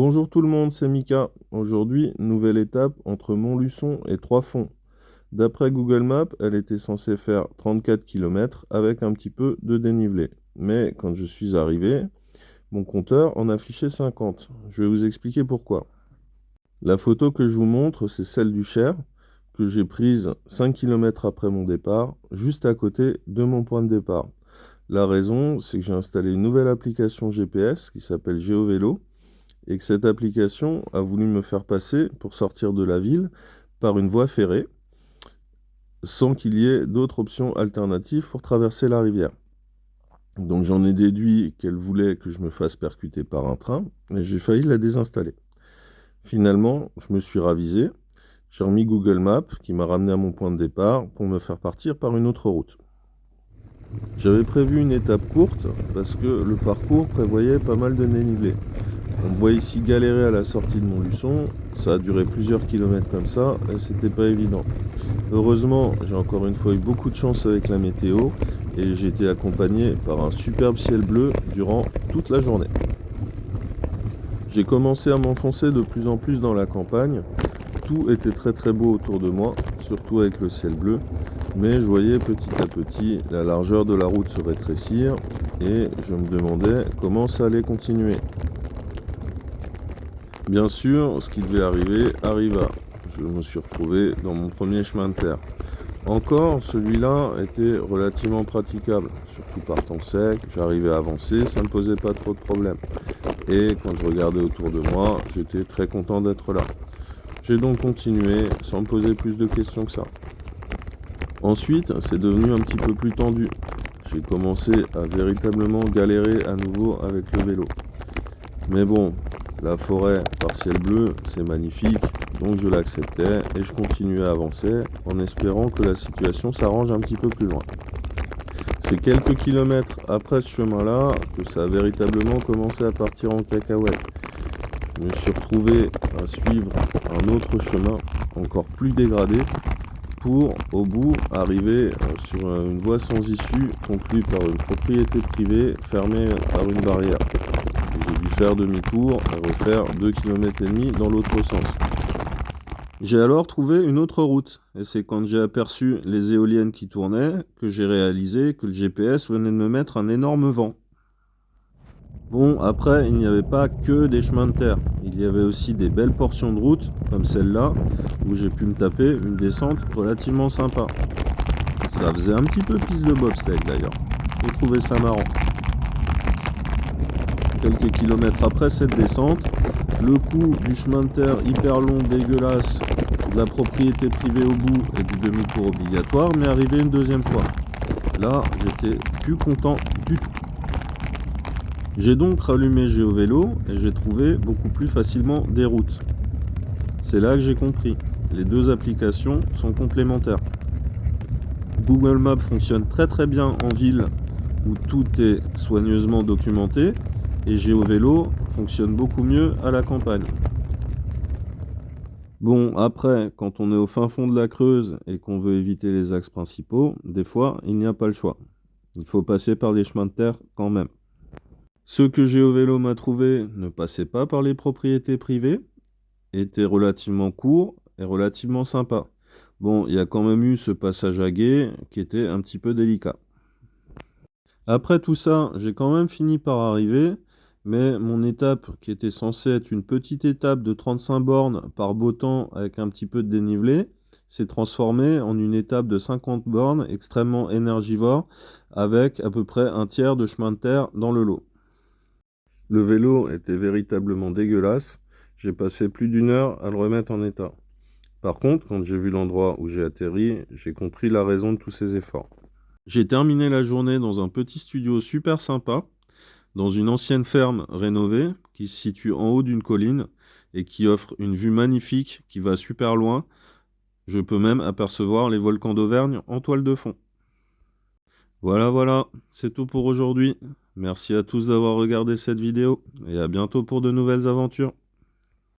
Bonjour tout le monde, c'est Mika. Aujourd'hui, nouvelle étape entre Montluçon et Trois-Fonts. D'après Google Maps, elle était censée faire 34 km avec un petit peu de dénivelé. Mais quand je suis arrivé, mon compteur en affichait 50. Je vais vous expliquer pourquoi. La photo que je vous montre, c'est celle du Cher, que j'ai prise 5 km après mon départ, juste à côté de mon point de départ. La raison, c'est que j'ai installé une nouvelle application GPS qui s'appelle GeoVélo, et que cette application a voulu me faire passer pour sortir de la ville par une voie ferrée sans qu'il y ait d'autres options alternatives pour traverser la rivière. Donc j'en ai déduit qu'elle voulait que je me fasse percuter par un train et j'ai failli la désinstaller. Finalement, je me suis ravisé, j'ai remis Google Maps qui m'a ramené à mon point de départ pour me faire partir par une autre route. J'avais prévu une étape courte parce que le parcours prévoyait pas mal de dénivelé. On me voit ici galérer à la sortie de Montluçon, ça a duré plusieurs kilomètres comme ça, et c'était pas évident. Heureusement, j'ai encore une fois eu beaucoup de chance avec la météo, et j'ai été accompagné par un superbe ciel bleu durant toute la journée. J'ai commencé à m'enfoncer de plus en plus dans la campagne, tout était très très beau autour de moi, surtout avec le ciel bleu, mais je voyais petit à petit la largeur de la route se rétrécir, et je me demandais comment ça allait continuer. Bien sûr, ce qui devait arriver arriva. Je me suis retrouvé dans mon premier chemin de terre. Encore, celui-là était relativement praticable, surtout par temps sec, j'arrivais à avancer, ça ne me posait pas trop de problèmes. Et quand je regardais autour de moi, j'étais très content d'être là. J'ai donc continué sans me poser plus de questions que ça. Ensuite, c'est devenu un petit peu plus tendu. J'ai commencé à véritablement galérer à nouveau avec le vélo. Mais bon, la forêt par ciel bleu, c'est magnifique, donc je l'acceptais et je continuais à avancer en espérant que la situation s'arrange un petit peu plus loin. C'est quelques kilomètres après ce chemin-là que ça a véritablement commencé à partir en cacahuète. Je me suis retrouvé à suivre un autre chemin encore plus dégradé pour, au bout, arriver sur une voie sans issue conclue par une propriété privée fermée par une barrière. J'ai dû faire demi-tour et refaire 2,5 km dans l'autre sens. J'ai alors trouvé une autre route, et c'est quand j'ai aperçu les éoliennes qui tournaient que j'ai réalisé que le GPS venait de me mettre un énorme vent. Bon, après, il n'y avait pas que des chemins de terre, il y avait aussi des belles portions de route, comme celle-là, où j'ai pu me taper une descente relativement sympa. Ça faisait un petit peu piste de bobsleigh d'ailleurs, j'ai trouvé ça marrant. Quelques kilomètres après cette descente, le coup du chemin de terre hyper long, dégueulasse, de la propriété privée au bout et du demi-tour obligatoire m'est arrivé une deuxième fois. Là, j'étais plus content du tout. J'ai donc rallumé GeoVélo et j'ai trouvé beaucoup plus facilement des routes. C'est là que j'ai compris, les deux applications sont complémentaires. Google Maps fonctionne très très bien en ville où tout est soigneusement documenté, et GeoVélo fonctionne beaucoup mieux à la campagne. Bon, après, quand on est au fin fond de la Creuse et qu'on veut éviter les axes principaux, des fois, il n'y a pas le choix. Il faut passer par les chemins de terre quand même. Ceux que GeoVélo m'a trouvés ne passaient pas par les propriétés privées, étaient relativement courts et relativement sympas. Bon, il y a quand même eu ce passage à gué qui était un petit peu délicat. Après tout ça, j'ai quand même fini par arriver, mais mon étape, qui était censée être une petite étape de 35 bornes par beau temps avec un petit peu de dénivelé, s'est transformée en une étape de 50 bornes extrêmement énergivore, avec à peu près un tiers de chemin de terre dans le lot. Le vélo était véritablement dégueulasse, j'ai passé plus d'1 heure à le remettre en état. Par contre, quand j'ai vu l'endroit où j'ai atterri, j'ai compris la raison de tous ces efforts. J'ai terminé la journée dans un petit studio super sympa, dans une ancienne ferme rénovée qui se situe en haut d'une colline et qui offre une vue magnifique qui va super loin. Je peux même apercevoir les volcans d'Auvergne en toile de fond. Voilà, c'est tout pour aujourd'hui. Merci à tous d'avoir regardé cette vidéo et à bientôt pour de nouvelles aventures.